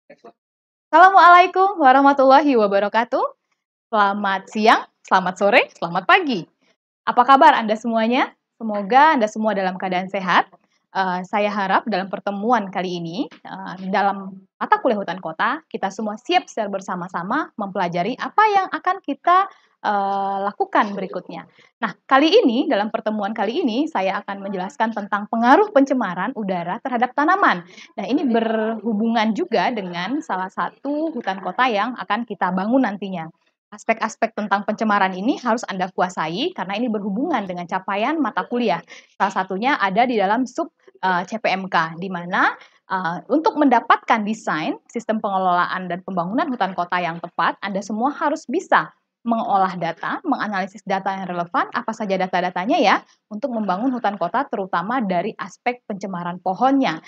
Assalamualaikum warahmatullahi wabarakatuh. Selamat siang, selamat sore, selamat pagi. Apa kabar Anda semuanya? Semoga Anda semua dalam keadaan sehat. Saya harap dalam pertemuan kali ini, dalam mata kuliah hutan kota, kita semua siap secara bersama-sama mempelajari apa yang akan kita lakukan berikutnya. Nah, kali ini, dalam pertemuan kali ini, saya akan menjelaskan tentang pengaruh pencemaran udara terhadap tanaman. Nah, ini berhubungan juga dengan salah satu hutan kota yang akan kita bangun nantinya. Aspek-aspek tentang pencemaran ini harus Anda kuasai karena ini berhubungan dengan capaian mata kuliah. Salah satunya ada di dalam sub CPMK, di mana untuk mendapatkan desain sistem pengelolaan dan pembangunan hutan kota yang tepat, Anda semua harus bisa mengolah data, menganalisis data yang relevan, apa saja data-datanya ya, untuk membangun hutan kota terutama dari aspek pencemaran pohonnya.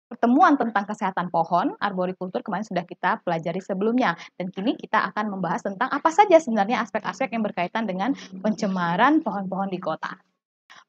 Pertemuan tentang kesehatan pohon, arborikultur kemarin sudah kita pelajari sebelumnya, dan kini kita akan membahas tentang apa saja sebenarnya aspek-aspek yang berkaitan dengan pencemaran pohon-pohon di kota.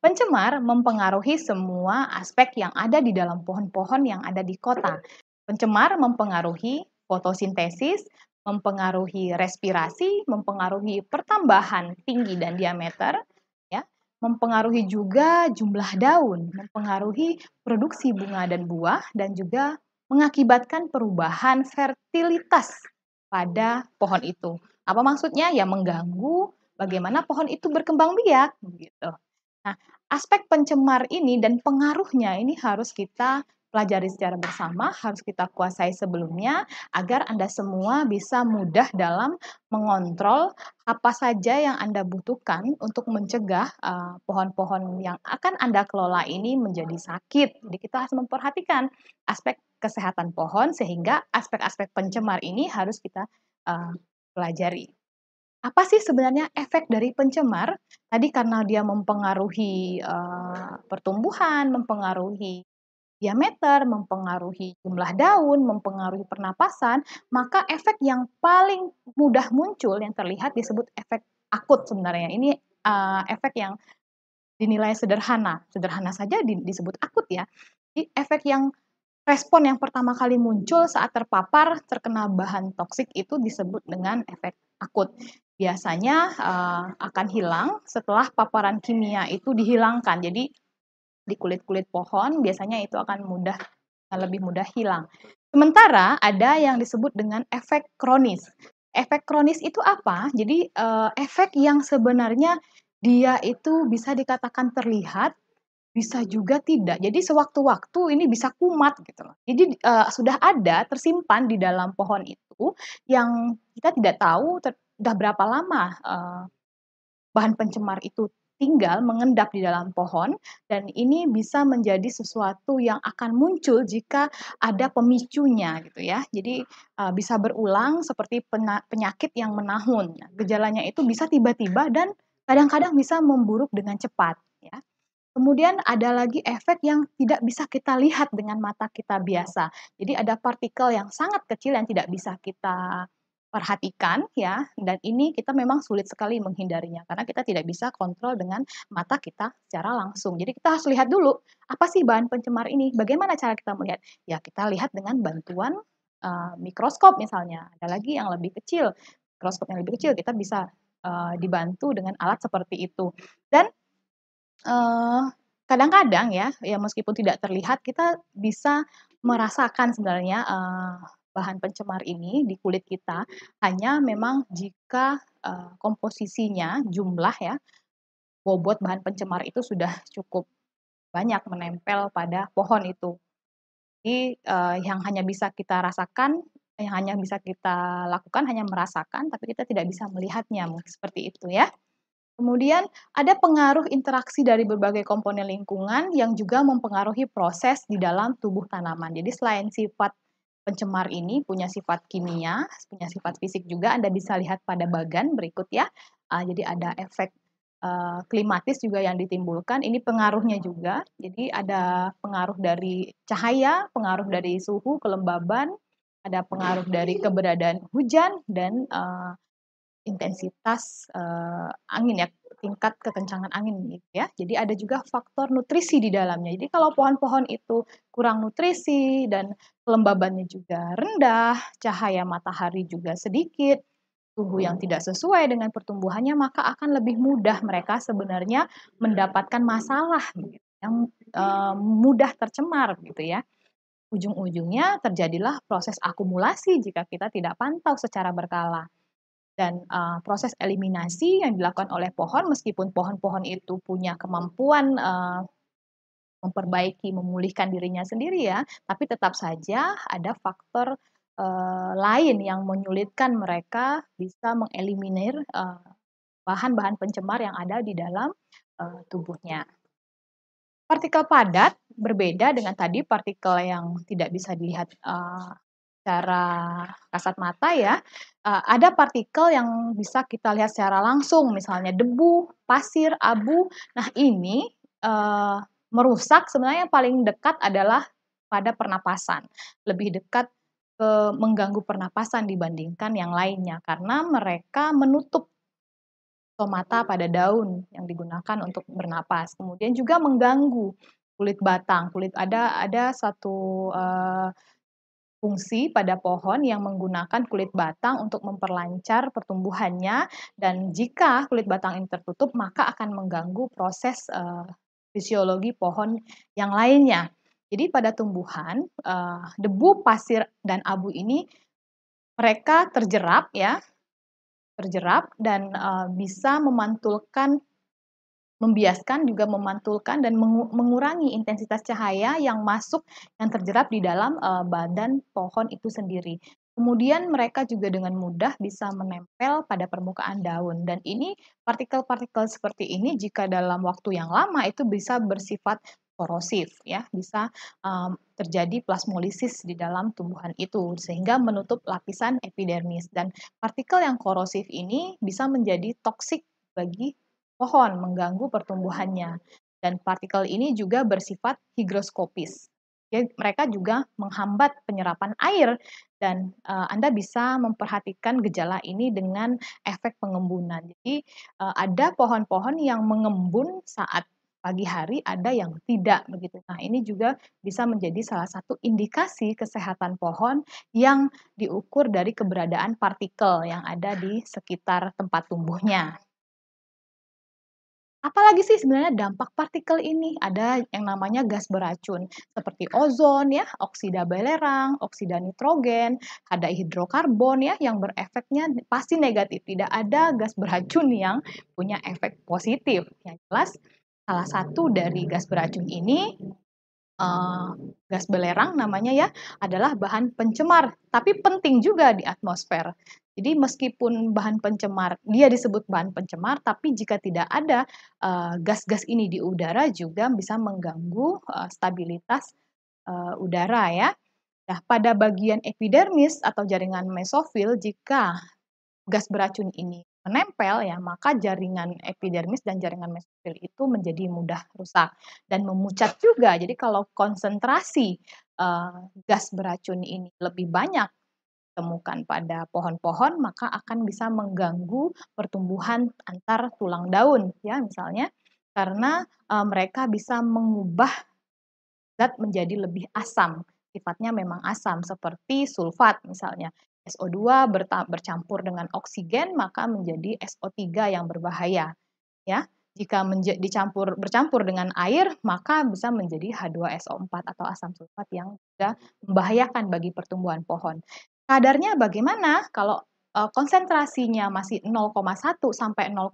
Pencemar mempengaruhi semua aspek yang ada di dalam pohon-pohon yang ada di kota. Pencemar mempengaruhi fotosintesis, mempengaruhi respirasi, mempengaruhi pertambahan tinggi dan diameter, ya, mempengaruhi juga jumlah daun, mempengaruhi produksi bunga dan buah, dan juga mengakibatkan perubahan fertilitas pada pohon itu. Apa maksudnya? Ya mengganggu bagaimana pohon itu berkembang biak, gitu. Nah, aspek pencemar ini dan pengaruhnya ini harus kita pelajari secara bersama, harus kita kuasai sebelumnya agar Anda semua bisa mudah dalam mengontrol apa saja yang Anda butuhkan untuk mencegah pohon-pohon yang akan Anda kelola ini menjadi sakit. Jadi kita harus memperhatikan aspek kesehatan pohon sehingga aspek-aspek pencemar ini harus kita pelajari. Apa sih sebenarnya efek dari pencemar? Tadi karena dia mempengaruhi, pertumbuhan, mempengaruhi diameter, mempengaruhi jumlah daun, mempengaruhi pernapasan, maka efek yang paling mudah muncul yang terlihat disebut efek akut sebenarnya. Ini, efek yang dinilai sederhana, sederhana saja disebut akut ya. Jadi efek yang respon yang pertama kali muncul saat terpapar terkena bahan toksik itu disebut dengan efek akut. Biasanya akan hilang setelah paparan kimia itu dihilangkan. Jadi di kulit-kulit pohon biasanya itu akan lebih mudah hilang. Sementara ada yang disebut dengan efek kronis. Efek kronis itu apa? Jadi efek yang sebenarnya dia itu bisa dikatakan terlihat bisa juga tidak. Jadi sewaktu-waktu ini bisa kumat gitu loh. Jadi, sudah ada tersimpan di dalam pohon itu yang kita tidak tahu udah berapa lama, bahan pencemar itu tinggal mengendap di dalam pohon dan ini bisa menjadi sesuatu yang akan muncul jika ada pemicunya gitu ya. Jadi, bisa berulang seperti penyakit yang menahun. Nah, gejalanya itu bisa tiba-tiba dan kadang-kadang bisa memburuk dengan cepat ya. Kemudian ada lagi efek yang tidak bisa kita lihat dengan mata kita biasa. Jadi ada partikel yang sangat kecil yang tidak bisa kita perhatikan ya, dan ini kita memang sulit sekali menghindarinya karena kita tidak bisa kontrol dengan mata kita secara langsung. Jadi kita harus lihat dulu, apa sih bahan pencemar ini? Bagaimana cara kita melihat? Ya kita lihat dengan bantuan mikroskop misalnya. Ada lagi yang lebih kecil, mikroskop yang lebih kecil kita bisa dibantu dengan alat seperti itu. Dan Eee, kadang-kadang ya, ya meskipun tidak terlihat kita bisa merasakan sebenarnya, bahan pencemar ini di kulit kita, hanya memang jika, komposisinya, jumlah ya, bobot bahan pencemar itu sudah cukup banyak menempel pada pohon itu. Jadi, yang hanya bisa kita rasakan, yang hanya bisa kita lakukan hanya merasakan, tapi kita tidak bisa melihatnya, seperti itu ya. Kemudian ada pengaruh interaksi dari berbagai komponen lingkungan yang juga mempengaruhi proses di dalam tubuh tanaman. Jadi selain sifat pencemar ini punya sifat kimia, punya sifat fisik juga Anda bisa lihat pada bagan berikut ya. Jadi ada efek klimatis juga yang ditimbulkan, ini pengaruhnya juga. Jadi ada pengaruh dari cahaya, pengaruh dari suhu, kelembaban, ada pengaruh dari keberadaan hujan dan intensitas angin ya, tingkat kekencangan angin gitu ya. Jadi ada juga faktor nutrisi di dalamnya. Jadi kalau pohon-pohon itu kurang nutrisi dan kelembabannya juga rendah, cahaya matahari juga sedikit, suhu yang tidak sesuai dengan pertumbuhannya, maka akan lebih mudah mereka sebenarnya mendapatkan masalah begitu, yang mudah tercemar gitu ya. Ujung-ujungnya terjadilah proses akumulasi jika kita tidak pantau secara berkala. Dan proses eliminasi yang dilakukan oleh pohon, meskipun pohon-pohon itu punya kemampuan memperbaiki, memulihkan dirinya sendiri ya, tapi tetap saja ada faktor lain yang menyulitkan mereka bisa mengeliminir bahan-bahan pencemar yang ada di dalam tubuhnya. Partikel padat berbeda dengan tadi partikel yang tidak bisa dilihat secara kasat mata ya. Ada partikel yang bisa kita lihat secara langsung, misalnya debu, pasir, abu. Nah ini merusak, sebenarnya yang paling dekat adalah pada pernapasan. Lebih dekat ke mengganggu pernapasan dibandingkan yang lainnya karena mereka menutup stomata pada daun yang digunakan untuk bernapas. Kemudian juga mengganggu kulit batang. Ada satu fungsi pada pohon yang menggunakan kulit batang untuk memperlancar pertumbuhannya, dan jika kulit batang ini tertutup maka akan mengganggu proses fisiologi pohon yang lainnya. Jadi pada tumbuhan debu, pasir, dan abu ini mereka terjerap ya, dan bisa membiaskan juga memantulkan dan mengurangi intensitas cahaya yang masuk, yang terjerap di dalam badan pohon itu sendiri. Kemudian mereka juga dengan mudah bisa menempel pada permukaan daun, dan ini partikel-partikel seperti ini jika dalam waktu yang lama itu bisa bersifat korosif ya, bisa terjadi plasmolisis di dalam tumbuhan itu sehingga menutup lapisan epidermis, dan partikel yang korosif ini bisa menjadi toksik bagi pohon, mengganggu pertumbuhannya. Dan partikel ini juga bersifat higroskopis. Jadi mereka juga menghambat penyerapan air, dan Anda bisa memperhatikan gejala ini dengan efek pengembunan. Jadi ada pohon-pohon yang mengembun saat pagi hari, ada yang tidak begitu. Nah, ini juga bisa menjadi salah satu indikasi kesehatan pohon yang diukur dari keberadaan partikel yang ada di sekitar tempat tumbuhnya. Apalagi sih sebenarnya dampak partikel ini? Ada yang namanya gas beracun, seperti ozon ya, oksida belerang, oksida nitrogen, ada hidrokarbon ya, yang berefeknya pasti negatif. Tidak ada gas beracun yang punya efek positif. Yang jelas, salah satu dari gas beracun ini eee, gas belerang namanya ya, adalah bahan pencemar, tapi penting juga di atmosfer. Jadi meskipun bahan pencemar, dia disebut bahan pencemar, tapi jika tidak ada gas-gas ini di udara juga bisa mengganggu stabilitas udara ya. Nah, pada bagian epidermis atau jaringan mesofil, jika gas beracun ini menempel ya, maka jaringan epidermis dan jaringan mesofil itu menjadi mudah rusak dan memucat juga. Jadi kalau konsentrasi gas beracun ini lebih banyak ditemukan pada pohon-pohon, maka akan bisa mengganggu pertumbuhan antar tulang daun ya misalnya, karena mereka bisa mengubah zat menjadi lebih asam, sifatnya memang asam seperti sulfat misalnya. SO2 bercampur dengan oksigen maka menjadi SO3 yang berbahaya ya. Jika bercampur dengan air maka bisa menjadi H2SO4 atau asam sulfat yang juga membahayakan bagi pertumbuhan pohon. Kadarnya bagaimana? Kalau konsentrasinya masih 0,1 sampai 0,5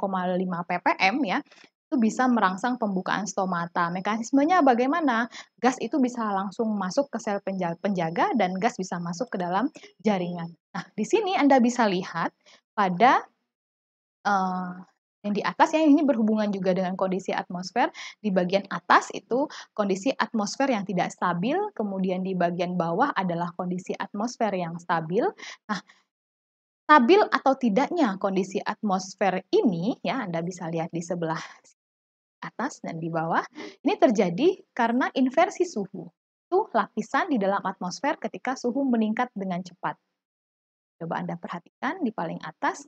ppm ya, itu bisa merangsang pembukaan stomata. Mekanismenya bagaimana? Gas itu bisa langsung masuk ke sel penjaga dan gas bisa masuk ke dalam jaringan. Nah, di sini Anda bisa lihat pada yang di atas ya, ini berhubungan juga dengan kondisi atmosfer. Di bagian atas itu kondisi atmosfer yang tidak stabil, kemudian di bagian bawah adalah kondisi atmosfer yang stabil. Nah, stabil atau tidaknya kondisi atmosfer ini ya, Anda bisa lihat di sebelah atas dan di bawah, ini terjadi karena inversi suhu. Itu lapisan di dalam atmosfer ketika suhu meningkat dengan cepat. Coba Anda perhatikan di paling atas,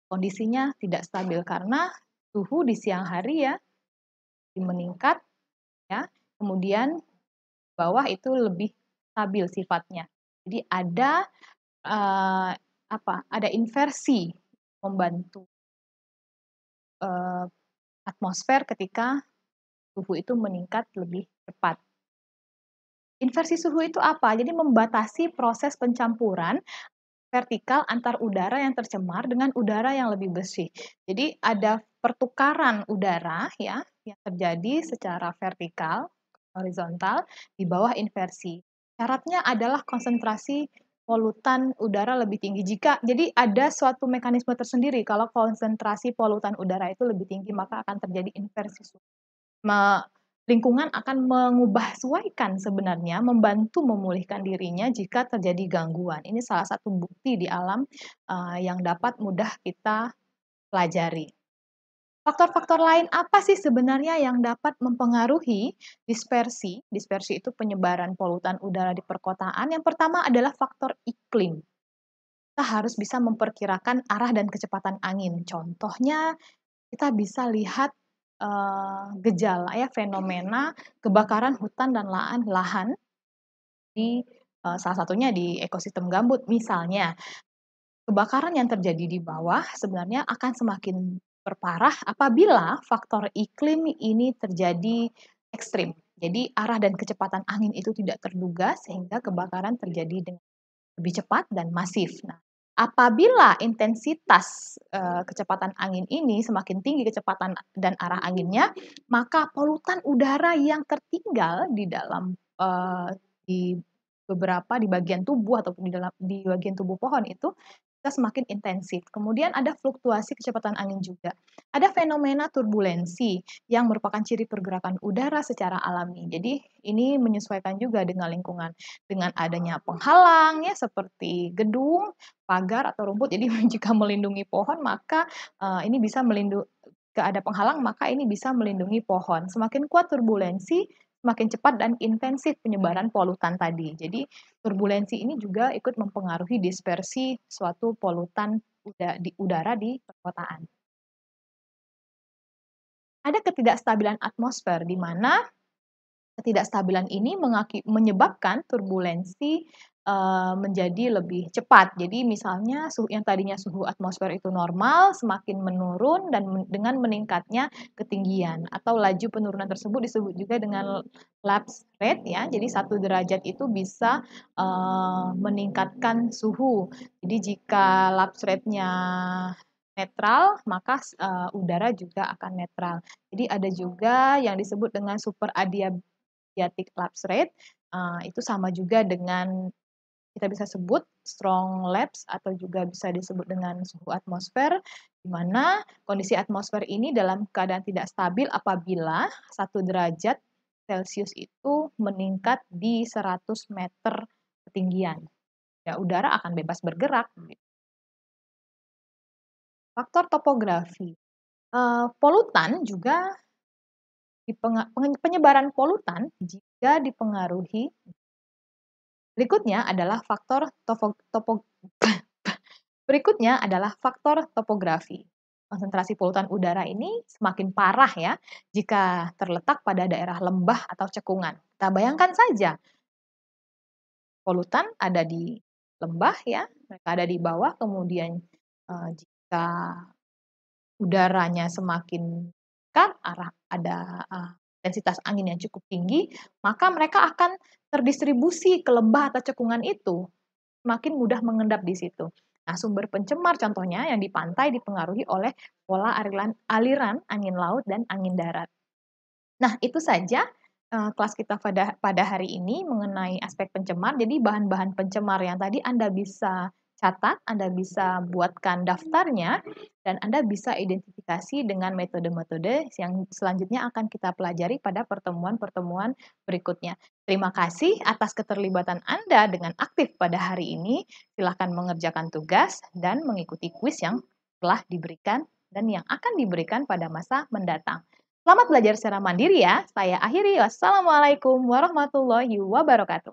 kondisinya tidak stabil karena suhu di siang hari ya meningkat ya, kemudian bawah itu lebih stabil sifatnya. Jadi ada ada inversi membantu atmosfer ketika suhu itu meningkat lebih cepat. Inversi suhu itu apa? Jadi membatasi proses pencampuran vertikal antar udara yang tercemar dengan udara yang lebih bersih. Jadi ada pertukaran udara ya yang terjadi secara vertikal, horizontal di bawah inversi. Syaratnya adalah konsentrasi polutan udara lebih tinggi. Jadi ada suatu mekanisme tersendiri kalau konsentrasi polutan udara itu lebih tinggi maka akan terjadi inversi suhu. Lingkungan akan mengubah sesuaikan sebenarnya, membantu memulihkan dirinya jika terjadi gangguan. Ini salah satu bukti di alam yang dapat mudah kita pelajari. Faktor-faktor lain apa sih sebenarnya yang dapat mempengaruhi dispersi? Dispersi itu penyebaran polutan udara di perkotaan. Yang pertama adalah faktor iklim. Kita harus bisa memperkirakan arah dan kecepatan angin. Contohnya, kita bisa lihat gejala ya fenomena kebakaran hutan dan lahan di salah satunya di ekosistem gambut. Misalnya, kebakaran yang terjadi di bawah sebenarnya akan semakin berparah apabila faktor iklim ini terjadi ekstrim. Jadi arah dan kecepatan angin itu tidak terduga sehingga kebakaran terjadi dengan lebih cepat dan masif. Nah, apabila intensitas kecepatan angin ini semakin tinggi kecepatan dan arah anginnya, maka polutan udara yang tertinggal di dalam di di bagian tubuh atau di bagian tubuh pohon itu kita semakin intensif. Kemudian ada fluktuasi kecepatan angin juga. Ada fenomena turbulensi yang merupakan ciri pergerakan udara secara alami. Jadi ini menyesuaikan juga dengan lingkungan. Dengan adanya penghalang ya seperti gedung, pagar atau rumput. Jadi jika melindungi pohon maka ini bisa melindungi jika ada penghalang maka ini bisa melindungi pohon. Semakin kuat turbulensi, semakin cepat dan intensif penyebaran polutan tadi. Jadi turbulensi ini juga ikut mempengaruhi dispersi suatu polutan di udara di perkotaan. Ada ketidakstabilan atmosfer di mana ketidakstabilan ini menyebabkan turbulensi menjadi lebih cepat. Jadi misalnya yang tadinya suhu atmosfer itu normal semakin menurun dan dengan meningkatnya ketinggian atau laju penurunan tersebut disebut juga dengan lapse rate ya. Jadi 1 derajat itu bisa meningkatkan suhu. Jadi jika lapse rate-nya netral, maka udara juga akan netral. Jadi ada juga yang disebut dengan super adiabatic lapse rate, itu sama juga dengan kita bisa sebut strong lapse atau juga bisa disebut dengan suhu atmosfer, di mana kondisi atmosfer ini dalam keadaan tidak stabil apabila 1 derajat Celcius itu meningkat di 100 meter ketinggian. Ya, udara akan bebas bergerak. Faktor topografi. Polutan juga penyebaran polutan juga dipengaruhi. Berikutnya adalah faktor berikutnya adalah faktor topografi. Konsentrasi polutan udara ini semakin parah ya jika terletak pada daerah lembah atau cekungan. Kita bayangkan saja polutan ada di lembah ya, mereka ada di bawah, kemudian jika udaranya semakin dekat, ada intensitas angin yang cukup tinggi, maka mereka akan terdistribusi ke lembah atau cekungan itu, semakin mudah mengendap di situ. Nah, sumber pencemar contohnya yang di pantai dipengaruhi oleh pola aliran angin laut dan angin darat. Nah, itu saja kelas kita pada hari ini mengenai aspek pencemar. Jadi bahan-bahan pencemar yang tadi Anda bisa catat, Anda bisa buatkan daftarnya, dan Anda bisa identifikasi dengan metode-metode yang selanjutnya akan kita pelajari pada pertemuan-pertemuan berikutnya. Terima kasih atas keterlibatan Anda dengan aktif pada hari ini. Silakan mengerjakan tugas dan mengikuti kuis yang telah diberikan dan yang akan diberikan pada masa mendatang. Selamat belajar secara mandiri ya. Saya akhiri. Wassalamualaikum warahmatullahi wabarakatuh.